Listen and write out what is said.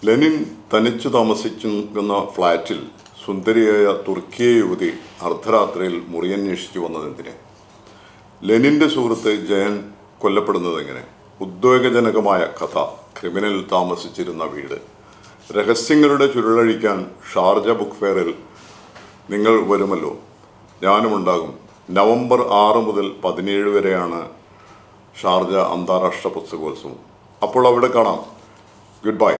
Lenin തനിച്ചു താമസിക്കുന്ന ഫ്ലാറ്റിൽ സുന്ദരിയായ തുർക്കിയ യുവതി അർദ്ധരാത്രിയിൽ മുറിയന്വേഷിച്ചു വന്നതെന്തിന്? ലെനിൻ്റെ സുഹൃത്ത് ജയൻ കൊല്ലപ്പെടുന്നതെങ്ങനെ? ഉദ്വേഗജനകമായ കഥ, ക്രിമിനൽ താമസിച്ചിരുന്ന വീട്, രഹസ്യങ്ങളുടെ ചുരുളഴിക്കാൻ ഷാർജ ബുക്ക് ഫെയറിൽ നിങ്ങൾ വരുമല്ലോ, ഞാനും ഉണ്ടാകും. നവംബർ 6 മുതൽ 17 വരെയാണ് ഷാർജ അന്താരാഷ്ട്ര പുസ്തകോത്സവം. അപ്പോൾ അവിടെ കാണാം. Good bye.